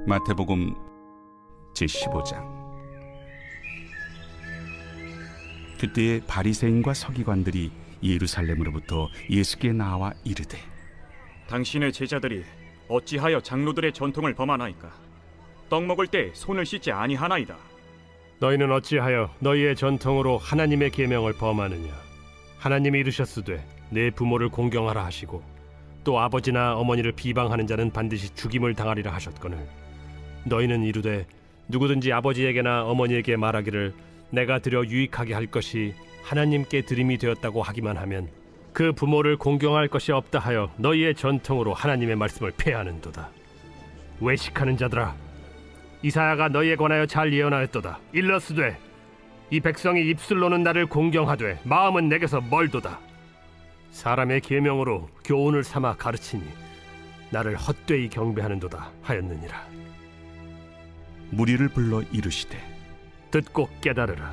마태복음 제15장. 그때에 바리새인과 서기관들이 예루살렘으로부터 예수께 나와 이르되, 당신의 제자들이 어찌하여 장로들의 전통을 범하나이까? 떡 먹을 때 손을 씻지 아니하나이다. 너희는 어찌하여 너희의 전통으로 하나님의 계명을 범하느냐? 하나님이 이르셨으되 내 부모를 공경하라 하시고 또 아버지나 어머니를 비방하는 자는 반드시 죽임을 당하리라 하셨거늘, 너희는 이르되 누구든지 아버지에게나 어머니에게 말하기를 내가 드려 유익하게 할 것이 하나님께 드림이 되었다고 하기만 하면 그 부모를 공경할 것이 없다 하여 너희의 전통으로 하나님의 말씀을 폐하는도다. 외식하는 자들아, 이사야가 너희에 관하여 잘 예언하였도다. 일러스되 이 백성이 입술로는 나를 공경하되 마음은 내게서 멀도다. 사람의 계명으로 교훈을 삼아 가르치니 나를 헛되이 경배하는도다 하였느니라. 무리를 불러 이르시되, 듣고 깨달으라.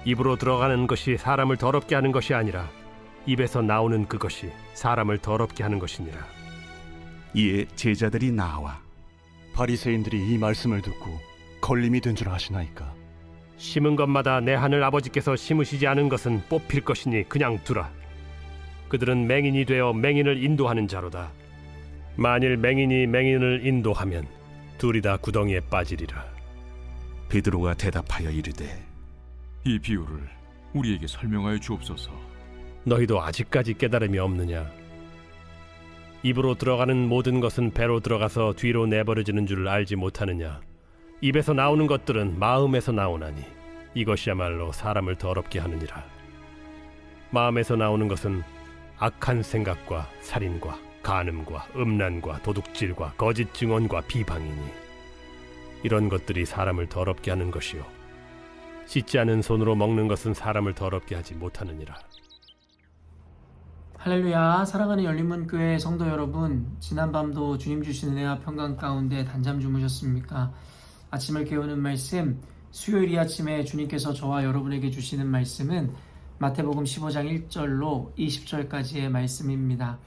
입으로 들어가는 것이 사람을 더럽게 하는 것이 아니라 입에서 나오는 그것이 사람을 더럽게 하는 것이니라. 이에 제자들이 나와 바리새인들이 이 말씀을 듣고 걸림이 된 줄 아시나이까? 심은 것마다 내 하늘 아버지께서 심으시지 않은 것은 뽑힐 것이니 그냥 두라. 그들은 맹인이 되어 맹인을 인도하는 자로다. 만일 맹인이 맹인을 인도하면 둘이 다 구덩이에 빠지리라. 베드로가 대답하여 이르되, 이 비유를 우리에게 설명하여 주옵소서. 너희도 아직까지 깨달음이 없느냐? 입으로 들어가는 모든 것은 배로 들어가서 뒤로 내버려지는 줄 알지 못하느냐? 입에서 나오는 것들은 마음에서 나오나니 이것이야말로 사람을 더럽게 하느니라. 마음에서 나오는 것은 악한 생각과 살인과 간음과 음란과 도둑질과 거짓 증언과 비방이니 이런 것들이 사람을 더럽게 하는 것이요 씻지 않은 손으로 먹는 것은 사람을 더럽게 하지 못하느니라. 할렐루야. 사랑하는 열린문교회 성도 여러분, 지난밤도 주님 주신 은혜와 평강 가운데 단잠 주무셨습니까? 아침을 깨우는 말씀, 수요일 이 아침에 주님께서 저와 여러분에게 주시는 말씀은 마태복음 15장 1절로 20절까지의 말씀입니다.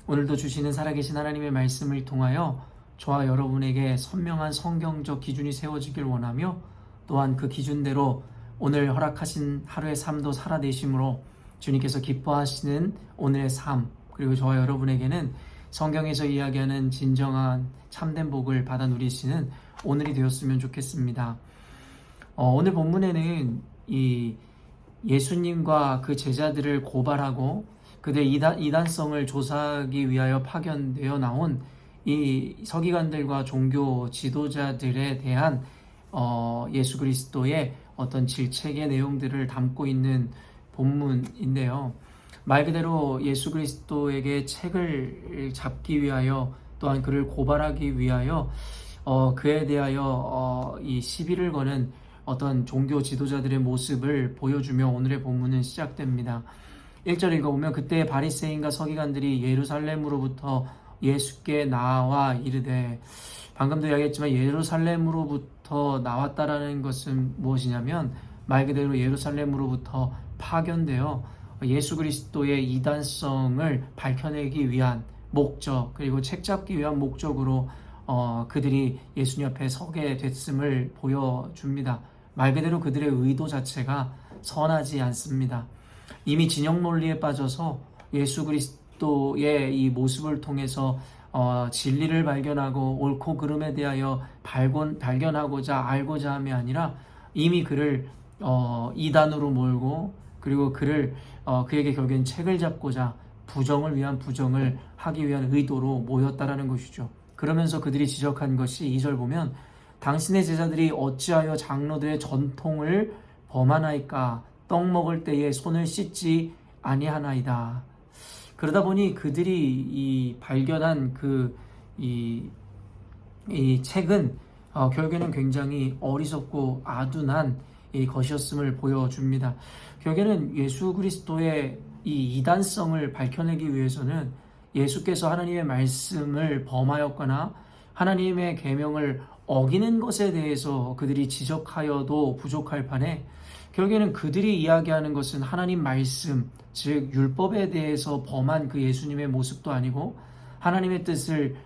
오늘도 주시는 살아계신 하나님의 말씀을 통하여 저와 여러분에게 선명한 성경적 기준이 세워지길 원하며, 또한 그 기준대로 오늘 허락하신 하루의 삶도 살아내심으로 주님께서 기뻐하시는 오늘의 삶, 그리고 저와 여러분에게는 성경에서 이야기하는 진정한 참된 복을 받아 누리시는 오늘이 되었으면 좋겠습니다. 오늘 본문에는 이 예수님과 그 제자들을 고발하고 그들의 이단성을 조사하기 위하여 파견되어 나온 이 서기관들과 종교 지도자들에 대한 예수 그리스도의 어떤 질책의 내용들을 담고 있는 본문인데요. 말 그대로 예수 그리스도에게 책을 잡기 위하여, 또한 그를 고발하기 위하여 그에 대하여 이 시비를 거는 어떤 종교 지도자들의 모습을 보여주며 오늘의 본문은 시작됩니다. 1절 읽어보면, 그때 바리새인과 서기관들이 예루살렘으로부터 예수께 나와 이르되, 방금도 이야기했지만 예루살렘으로부터 나왔다라는 것은 무엇이냐면 말 그대로 예루살렘으로부터 파견되어 예수 그리스도의 이단성을 밝혀내기 위한 목적, 그리고 책잡기 위한 목적으로 그들이 예수님 앞에 서게 됐음을 보여줍니다. 말 그대로 그들의 의도 자체가 선하지 않습니다. 이미 진영 논리에 빠져서 예수 그리스도의 이 모습을 통해서 진리를 발견하고 옳고 그름에 대하여 발견하고자 알고자 함이 아니라 이미 그를 이단으로 몰고, 그리고 그에게 결국엔 책을 잡고자 부정을 위한 부정을 하기 위한 의도로 모였다라는 것이죠. 그러면서 그들이 지적한 것이 2절 보면, 당신의 제자들이 어찌하여 장로들의 전통을 범하나이까? 떡 먹을 때에 손을 씻지 아니하나이다. 그러다 보니 그들이 이 발견한 이 책은 결국에는 굉장히 어리석고 아둔한 것이었음을 보여줍니다. 결국에는 예수 그리스도의 이 이단성을 밝혀내기 위해서는 예수께서 하나님의 말씀을 범하였거나 하나님의 계명을 어기는 것에 대해서 그들이 지적하여도 부족할 판에, 결국에는 그들이 이야기하는 것은 하나님 말씀, 즉 율법에 대해서 범한 그 예수님의 모습도 아니고 하나님의 뜻을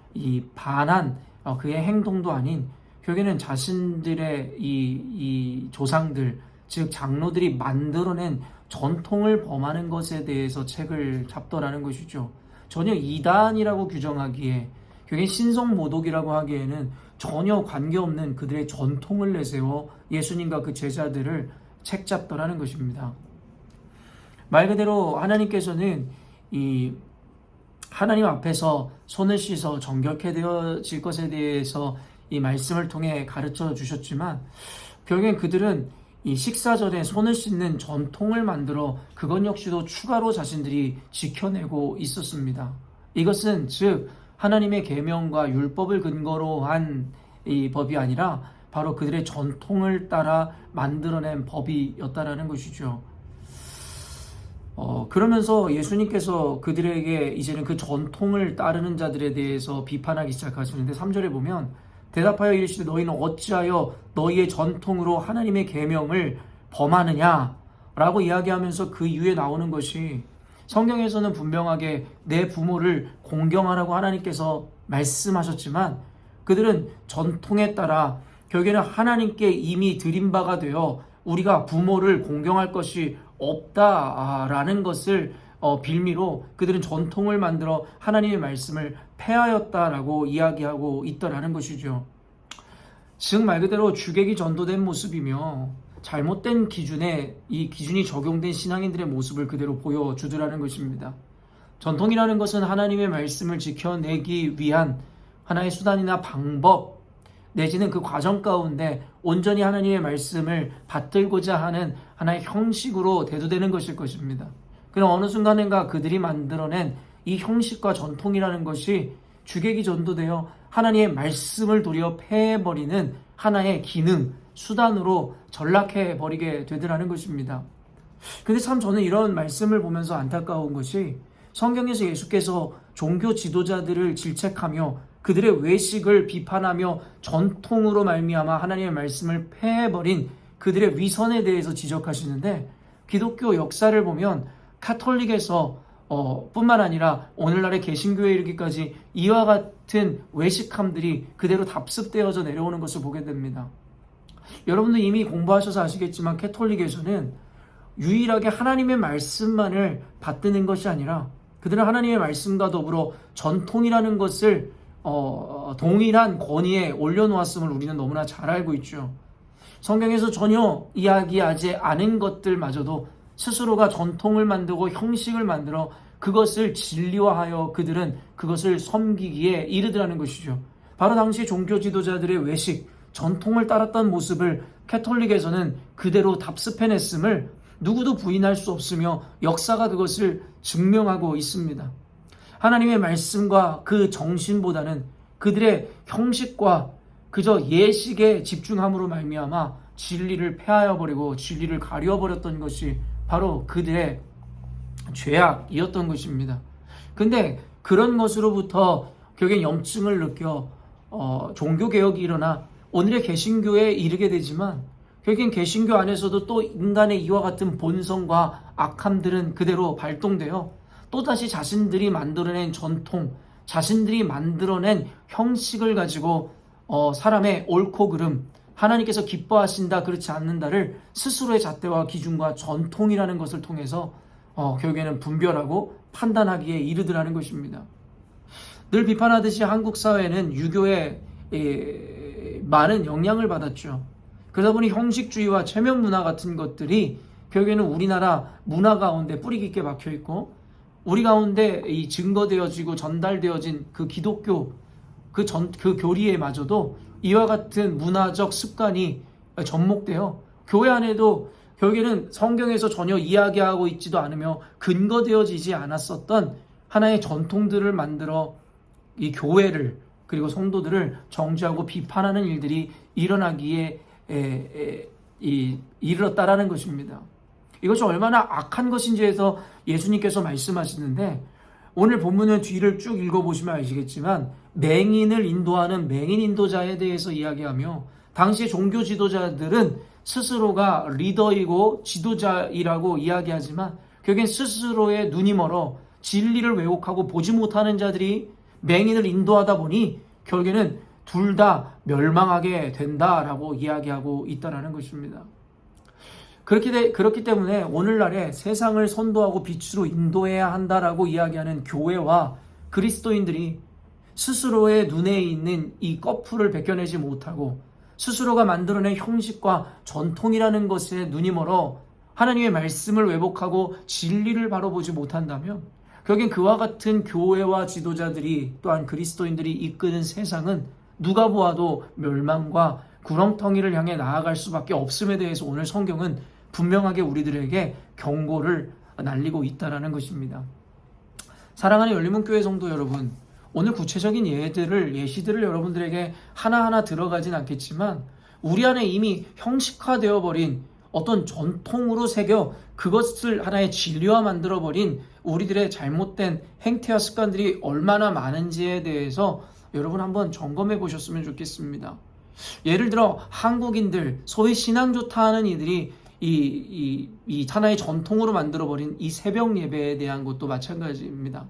반한 그의 행동도 아닌 결국에는 자신들의 이 조상들, 즉 장로들이 만들어낸 전통을 범하는 것에 대해서 책을 잡더라는 것이죠. 전혀 이단이라고 규정하기에, 결국엔 신성모독이라고 하기에는 전혀 관계없는 그들의 전통을 내세워 예수님과 그 제자들을 책잡더라는 것입니다. 말 그대로 하나님께서는 이 하나님 앞에서 손을 씻어 정결케 되어질 것에 대해서 이 말씀을 통해 가르쳐 주셨지만, 결국엔 그들은 이 식사 전에 손을 씻는 전통을 만들어 그것 역시도 추가로 자신들이 지켜내고 있었습니다. 이것은 즉 하나님의 계명과 율법을 근거로 한 이 법이 아니라 바로 그들의 전통을 따라 만들어낸 법이었다라는 것이죠. 그러면서 예수님께서 그들에게 이제는 그 전통을 따르는 자들에 대해서 비판하기 시작하시는데, 3절에 보면 대답하여 이르시되 너희는 어찌하여 너희의 전통으로 하나님의 계명을 범하느냐 라고 이야기하면서 그 이유에 나오는 것이, 성경에서는 분명하게 내 부모를 공경하라고 하나님께서 말씀하셨지만 그들은 전통에 따라 결국에는 하나님께 이미 드린 바가 되어 우리가 부모를 공경할 것이 없다라는 것을 빌미로 그들은 전통을 만들어 하나님의 말씀을 폐하였다라고 이야기하고 있더라는 것이죠. 즉 말 그대로 주객이 전도된 모습이며 잘못된 기준에 이 기준이 적용된 신앙인들의 모습을 그대로 보여주더라는 것입니다. 전통이라는 것은 하나님의 말씀을 지켜내기 위한 하나의 수단이나 방법, 내지는 그 과정 가운데 온전히 하나님의 말씀을 받들고자 하는 하나의 형식으로 대두되는 것일 것입니다. 그러나 어느 순간인가 그들이 만들어낸 이 형식과 전통이라는 것이 주객이 전도되어 하나님의 말씀을 도리어 폐해버리는 하나의 기능, 수단으로 전락해버리게 되더라는 것입니다. 근데 참 저는 이런 말씀을 보면서 안타까운 것이, 성경에서 예수께서 종교 지도자들을 질책하며 그들의 외식을 비판하며 전통으로 말미암아 하나님의 말씀을 폐해버린 그들의 위선에 대해서 지적하시는데, 기독교 역사를 보면 카톨릭에서 뿐만 아니라 오늘날의 개신교에 이르기까지 이와 같은 외식함들이 그대로 답습되어져 내려오는 것을 보게 됩니다. 여러분도 이미 공부하셔서 아시겠지만 카톨릭에서는 유일하게 하나님의 말씀만을 받드는 것이 아니라 그들은 하나님의 말씀과 더불어 전통이라는 것을 동일한 권위에 올려놓았음을 우리는 너무나 잘 알고 있죠. 성경에서 전혀 이야기하지 않은 것들마저도 스스로가 전통을 만들고 형식을 만들어 그것을 진리화하여 그들은 그것을 섬기기에 이르더라는 것이죠. 바로 당시 종교 지도자들의 외식, 전통을 따랐던 모습을 카톨릭에서는 그대로 답습해냈음을 누구도 부인할 수 없으며 역사가 그것을 증명하고 있습니다. 하나님의 말씀과 그 정신보다는 그들의 형식과 그저 예식에 집중함으로 말미암아 진리를 폐하여버리고 진리를 가려버렸던 것이 바로 그들의 죄악이었던 것입니다. 근데 그런 것으로부터 결국엔 염증을 느껴 종교개혁이 일어나 오늘의 개신교에 이르게 되지만, 결국엔 개신교 안에서도 또 인간의 이와 같은 본성과 악함들은 그대로 발동되어 또다시 자신들이 만들어낸 전통, 자신들이 만들어낸 형식을 가지고 사람의 옳고 그름, 하나님께서 기뻐하신다 그렇지 않는다를 스스로의 잣대와 기준과 전통이라는 것을 통해서 결국에는 분별하고 판단하기에 이르더라는 것입니다. 늘 비판하듯이 한국 사회는 유교에 많은 영향을 받았죠. 그러다 보니 형식주의와 체면 문화 같은 것들이 결국에는 우리나라 문화 가운데 뿌리 깊게 박혀 있고, 우리 가운데 이 증거되어지고 전달되어진 그 기독교 그 교리에마저도 이와 같은 문화적 습관이 접목되어 교회 안에도 결국에는 성경에서 전혀 이야기하고 있지도 않으며 근거되어지지 않았었던 하나의 전통들을 만들어 이 교회를 그리고 성도들을 정죄하고 비판하는 일들이 일어나기에 이르렀다라는 것입니다. 이것이 얼마나 악한 것인지에서 예수님께서 말씀하시는데, 오늘 본문의 뒤를 쭉 읽어보시면 아시겠지만 맹인을 인도하는 맹인 인도자에 대해서 이야기하며, 당시의 종교 지도자들은 스스로가 리더이고 지도자이라고 이야기하지만 결국엔 스스로의 눈이 멀어 진리를 왜곡하고 보지 못하는 자들이 맹인을 인도하다 보니 결국에는 둘 다 멸망하게 된다라고 이야기하고 있다라는 것입니다. 그렇기 때문에 오늘날에 세상을 선도하고 빛으로 인도해야 한다라고 이야기하는 교회와 그리스도인들이 스스로의 눈에 있는 이 꺼풀을 벗겨내지 못하고 스스로가 만들어낸 형식과 전통이라는 것에 눈이 멀어 하나님의 말씀을 왜곡하고 진리를 바로 보지 못한다면 결국엔 그와 같은 교회와 지도자들이 또한 그리스도인들이 이끄는 세상은 누가 보아도 멸망과 구렁텅이를 향해 나아갈 수밖에 없음에 대해서 오늘 성경은 분명하게 우리들에게 경고를 날리고 있다는 것입니다. 사랑하는 열린문교회 성도 여러분, 오늘 구체적인 예시들을 여러분들에게 하나하나 들어가진 않겠지만 우리 안에 이미 형식화되어 버린 어떤 전통으로 새겨 그것을 하나의 진리화 만들어버린 우리들의 잘못된 행태와 습관들이 얼마나 많은지에 대해서 여러분 한번 점검해 보셨으면 좋겠습니다. 예를 들어 한국인들, 소위 신앙 좋다 하는 이들이 이 하나의 전통으로 만들어버린 이 새벽 예배에 대한 것도 마찬가지입니다.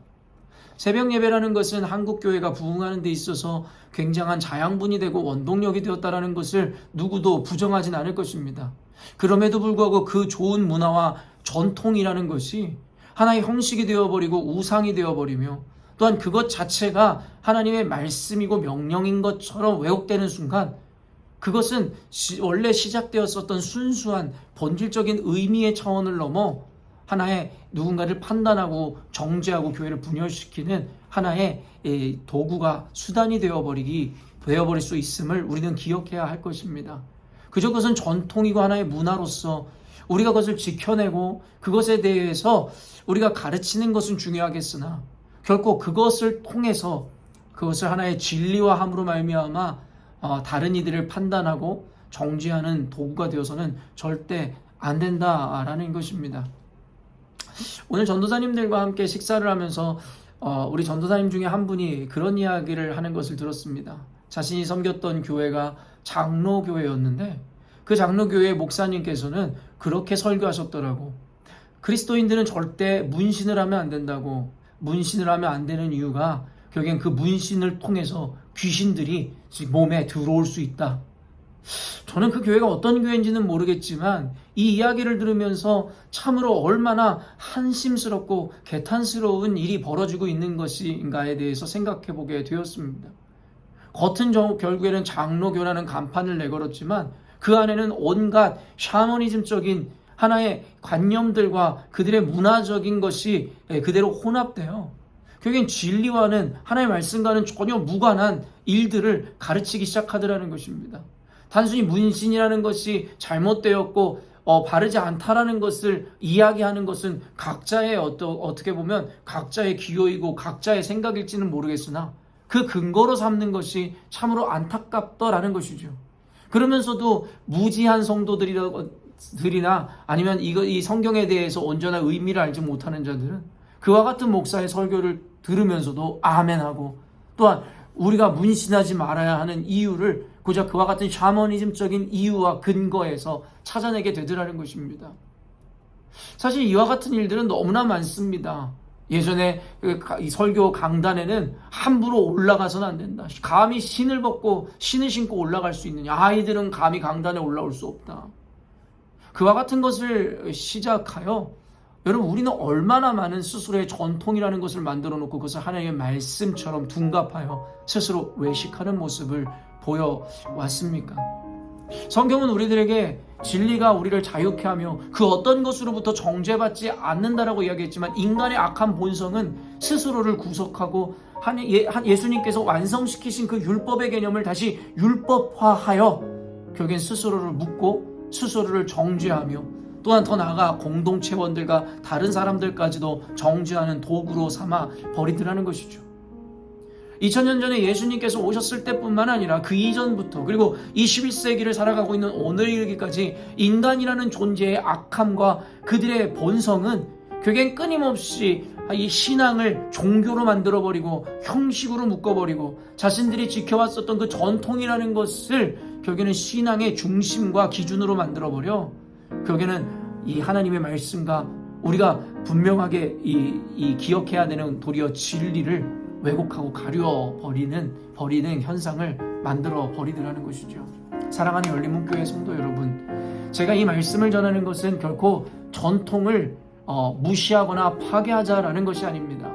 새벽 예배라는 것은 한국 교회가 부흥하는 데 있어서 굉장한 자양분이 되고 원동력이 되었다라는 것을 누구도 부정하진 않을 것입니다. 그럼에도 불구하고 그 좋은 문화와 전통이라는 것이 하나의 형식이 되어버리고 우상이 되어버리며 또한 그것 자체가 하나님의 말씀이고 명령인 것처럼 왜곡되는 순간 그것은 원래 시작되었었던 순수한 본질적인 의미의 차원을 넘어 하나의 누군가를 판단하고 정죄하고 교회를 분열시키는 하나의 도구가 수단이 되어버릴 수 있음을 우리는 기억해야 할 것입니다. 그저 그것은 전통이고 하나의 문화로서 우리가 그것을 지켜내고 그것에 대해서 우리가 가르치는 것은 중요하겠으나 결코 그것을 통해서 그것을 하나의 진리화함으로 말미암아 다른 이들을 판단하고 정죄하는 도구가 되어서는 절대 안 된다라는 것입니다. 오늘 전도사님들과 함께 식사를 하면서 우리 전도사님 중에 한 분이 그런 이야기를 하는 것을 들었습니다. 자신이 섬겼던 교회가 장로교회였는데 그 장로교회 목사님께서는 그렇게 설교하셨더라고. 그리스도인들은 절대 문신을 하면 안 된다고. 문신을 하면 안 되는 이유가 결국엔 그 문신을 통해서 귀신들이 몸에 들어올 수 있다. 저는 그 교회가 어떤 교회인지는 모르겠지만 이 이야기를 들으면서 참으로 얼마나 한심스럽고 개탄스러운 일이 벌어지고 있는 것인가에 대해서 생각해 보게 되었습니다. 겉은 결국에는 장로교라는 간판을 내걸었지만 그 안에는 온갖 샤머니즘적인 하나의 관념들과 그들의 문화적인 것이 그대로 혼합되어 결국엔 진리와는 하나님의 말씀과는 전혀 무관한 일들을 가르치기 시작하더라는 것입니다. 단순히 문신이라는 것이 잘못되었고 바르지 않다라는 것을 이야기하는 것은 각자의 어떻게 보면 각자의 기호이고 각자의 생각일지는 모르겠으나 그 근거로 삼는 것이 참으로 안타깝더라는 것이죠. 그러면서도 무지한 성도들이나 아니면 이 성경에 대해서 온전한 의미를 알지 못하는 자들은 그와 같은 목사의 설교를 들으면서도 아멘하고 또한 우리가 문신하지 말아야 하는 이유를 고작 그와 같은 샤머니즘적인 이유와 근거에서 찾아내게 되더라는 것입니다. 사실 이와 같은 일들은 너무나 많습니다. 예전에 이 설교 강단에는 함부로 올라가서는 안 된다. 감히 신을 벗고 신을 신고 올라갈 수 있느냐. 아이들은 감히 강단에 올라올 수 없다. 그와 같은 것을 시작하여 여러분 우리는 얼마나 많은 스스로의 전통이라는 것을 만들어 놓고 그것을 하나님의 말씀처럼 둔갑하여 스스로 외식하는 모습을 보여왔습니까? 성경은 우리들에게 진리가 우리를 자유케 하며 그 어떤 것으로부터 정죄받지 않는다라고 이야기했지만 인간의 악한 본성은 스스로를 구속하고 예수님께서 완성시키신 그 율법의 개념을 다시 율법화하여 결국엔 스스로를 묻고 스스로를 정죄하며 또한 더 나아가 공동체원들과 다른 사람들까지도 정죄하는 도구로 삼아 버리더라는 것이죠. 2000년 전에 예수님께서 오셨을 때뿐만 아니라 그 이전부터 그리고 21세기를 살아가고 있는 오늘 이르기까지 인간이라는 존재의 악함과 그들의 본성은 결국엔 끊임없이 이 신앙을 종교로 만들어버리고 형식으로 묶어버리고 자신들이 지켜왔었던 그 전통이라는 것을 결국에는 신앙의 중심과 기준으로 만들어버려 결국에는 이 하나님의 말씀과 우리가 분명하게 이 기억해야 되는 도리어 진리를 왜곡하고 가려 버리는 현상을 만들어 버리더라는 것이죠. 사랑하는 열린문교회 성도 여러분, 제가 이 말씀을 전하는 것은 결코 전통을 무시하거나 파괴하자라는 것이 아닙니다.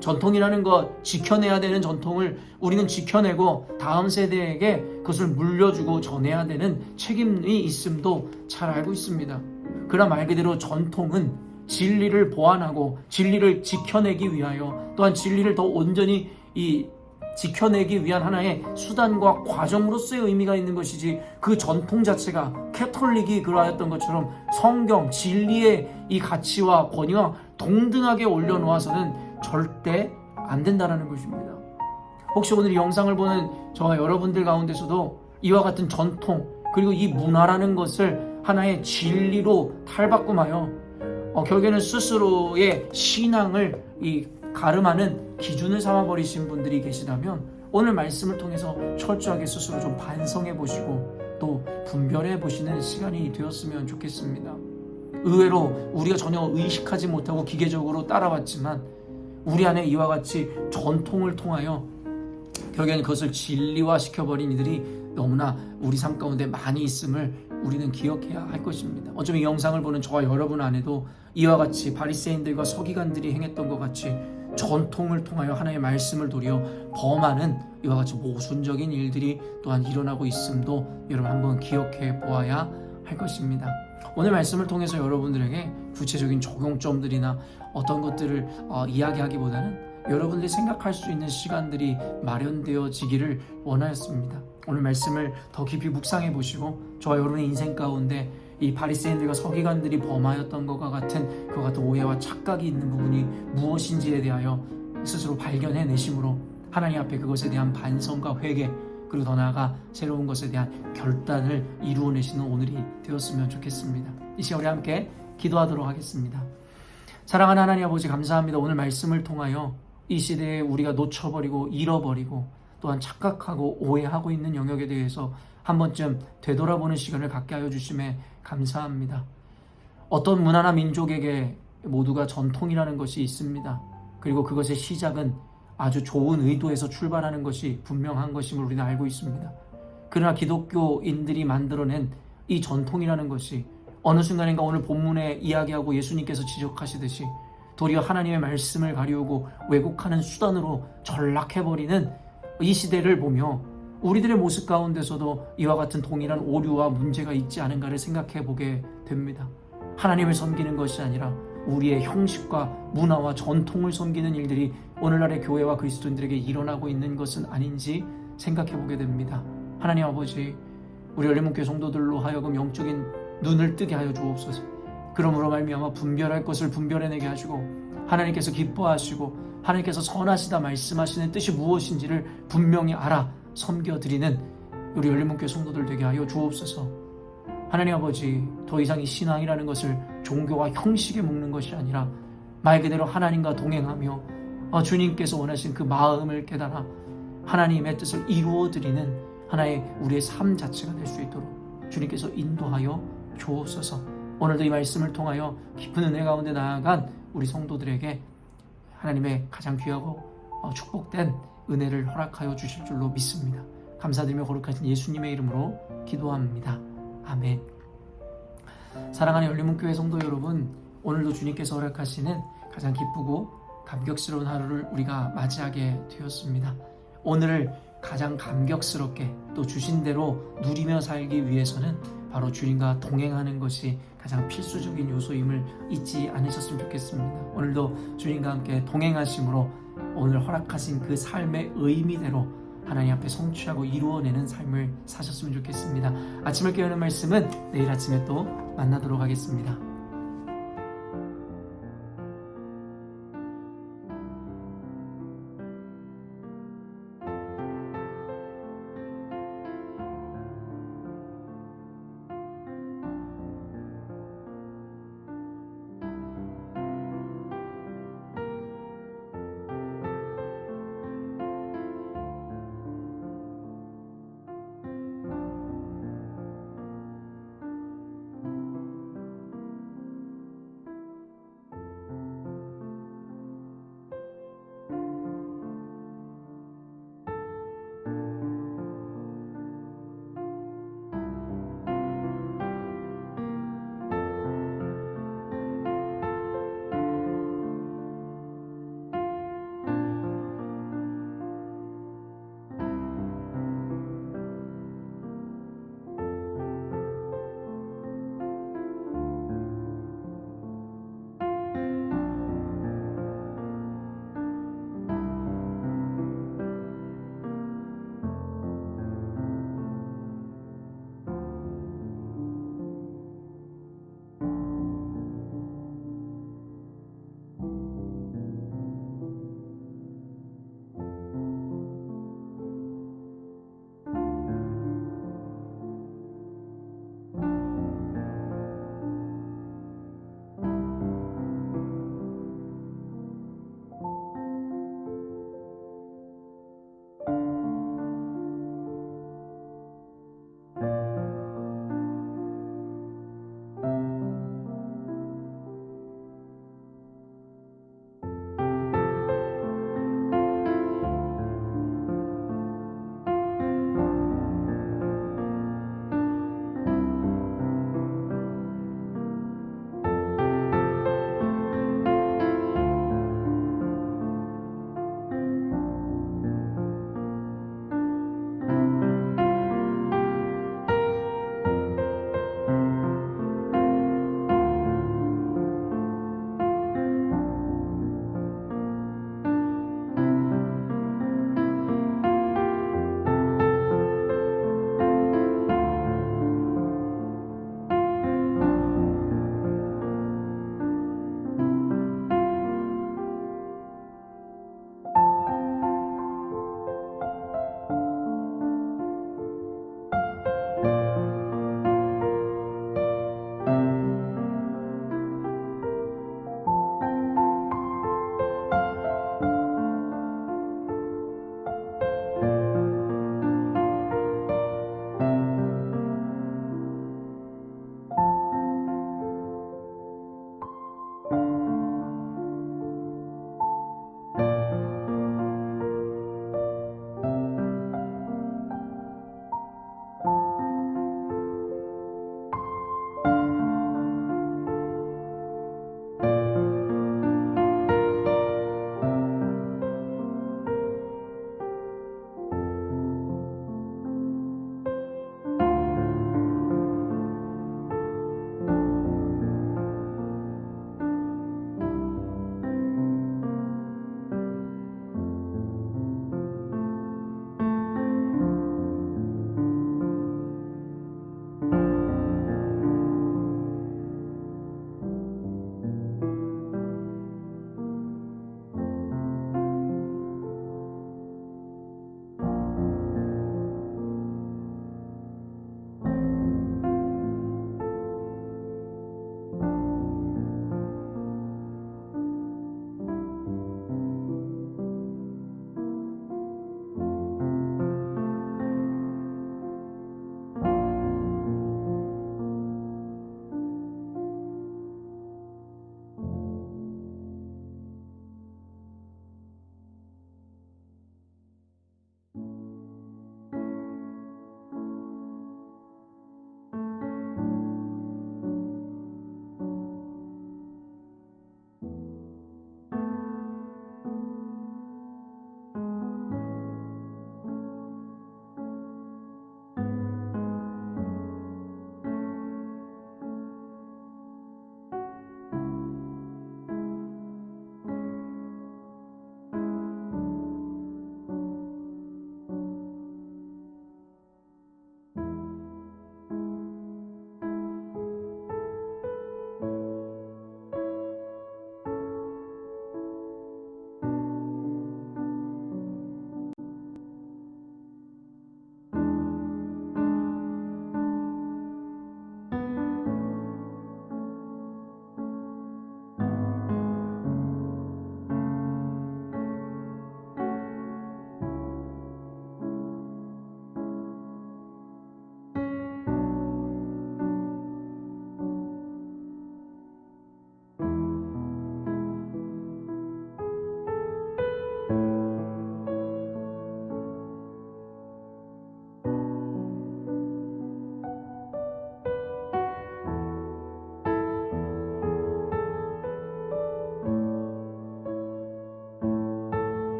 전통이라는 것, 지켜내야 되는 전통을 우리는 지켜내고 다음 세대에게 그것을 물려주고 전해야 되는 책임이 있음도 잘 알고 있습니다. 그러나 말 그대로 전통은 진리를 보완하고 진리를 지켜내기 위하여, 또한 진리를 더 온전히 지켜내기 위한 하나의 수단과 과정으로서의 의미가 있는 것이지, 그 전통 자체가 캐톨릭이 그러하였던 것처럼 성경, 진리의 이 가치와 권위와 동등하게 올려놓아서는 절대 안 된다는 것입니다. 혹시 오늘 이 영상을 보는 저와 여러분들 가운데서도 이와 같은 전통, 그리고 이 문화라는 것을 하나의 진리로 탈바꿈하여 결국에는 스스로의 신앙을 가름하는 기준을 삼아버리신 분들이 계시다면, 오늘 말씀을 통해서 철저하게 스스로 좀 반성해 보시고 또 분별해 보시는 시간이 되었으면 좋겠습니다. 의외로 우리가 전혀 의식하지 못하고 기계적으로 따라왔지만, 우리 안에 이와 같이 전통을 통하여 결국에는 그것을 진리화시켜버린 이들이 너무나 우리 삶 가운데 많이 있음을 우리는 기억해야 할 것입니다. 어쩌면 이 영상을 보는 저와 여러분 안에도 이와 같이 바리새인들과 서기관들이 행했던 것 같이 전통을 통하여 하나님의 말씀을 도리어 범하는 이와 같이 모순적인 일들이 또한 일어나고 있음도 여러분 한번 기억해 보아야 할 것입니다. 오늘 말씀을 통해서 여러분들에게 구체적인 적용점들이나 어떤 것들을 이야기하기보다는 여러분들이 생각할 수 있는 시간들이 마련되어지기를 원하였습니다. 오늘 말씀을 더 깊이 묵상해 보시고 저와 여러분의 인생 가운데 이 바리새인들과 서기관들이 범하였던 것과 같은 그와 같은 오해와 착각이 있는 부분이 무엇인지에 대하여 스스로 발견해 내심으로 하나님 앞에 그것에 대한 반성과 회개, 그리고 더 나아가 새로운 것에 대한 결단을 이루어내시는 오늘이 되었으면 좋겠습니다. 이 시간 우리 함께 기도하도록 하겠습니다. 사랑하는 하나님 아버지, 감사합니다. 오늘 말씀을 통하여 이 시대에 우리가 놓쳐버리고 잃어버리고 또한 착각하고 오해하고 있는 영역에 대해서 한 번쯤 되돌아보는 시간을 갖게 하여 주심에 감사합니다. 어떤 문화나 민족에게 모두가 전통이라는 것이 있습니다. 그리고 그것의 시작은 아주 좋은 의도에서 출발하는 것이 분명한 것임을 우리는 알고 있습니다. 그러나 기독교인들이 만들어낸 이 전통이라는 것이 어느 순간인가 오늘 본문에 이야기하고 예수님께서 지적하시듯이 도리어 하나님의 말씀을 가리우고 왜곡하는 수단으로 전락해버리는 이 시대를 보며 우리들의 모습 가운데서도 이와 같은 동일한 오류와 문제가 있지 않은가를 생각해 보게 됩니다. 하나님을 섬기는 것이 아니라 우리의 형식과 문화와 전통을 섬기는 일들이 오늘날의 교회와 그리스도인들에게 일어나고 있는 것은 아닌지 생각해 보게 됩니다. 하나님 아버지, 우리 열린문교회 성도들로 하여금 영적인 눈을 뜨게 하여 주옵소서. 그러므로 말미암아 분별할 것을 분별해내게 하시고, 하나님께서 기뻐하시고 하나님께서 선하시다 말씀하시는 뜻이 무엇인지를 분명히 알아 섬겨드리는 우리 열린문교회 성도들 되게 하여 주옵소서. 하나님 아버지, 더 이상 이 신앙이라는 것을 종교와 형식에 묶는 것이 아니라 말 그대로 하나님과 동행하며 주님께서 원하신 그 마음을 깨달아 하나님의 뜻을 이루어드리는 하나의 우리의 삶 자체가 될 수 있도록 주님께서 인도하여 주옵소서. 오늘도 이 말씀을 통하여 깊은 은혜 가운데 나아간 우리 성도들에게 하나님의 가장 귀하고 축복된 은혜를 허락하여 주실 줄로 믿습니다. 감사드리며 거룩하신 예수님의 이름으로 기도합니다. 아멘. 사랑하는 열린문교회 성도 여러분, 오늘도 주님께서 허락하시는 가장 기쁘고 감격스러운 하루를 우리가 맞이하게 되었습니다. 오늘을 가장 감격스럽게 또 주신 대로 누리며 살기 위해서는 바로 주님과 동행하는 것이 가장 필수적인 요소임을 잊지 않으셨으면 좋겠습니다. 오늘도 주님과 함께 동행하심으로 오늘 허락하신 그 삶의 의미대로 하나님 앞에 성취하고 이루어내는 삶을 사셨으면 좋겠습니다. 아침을 깨우는 말씀은 내일 아침에 또 만나도록 하겠습니다.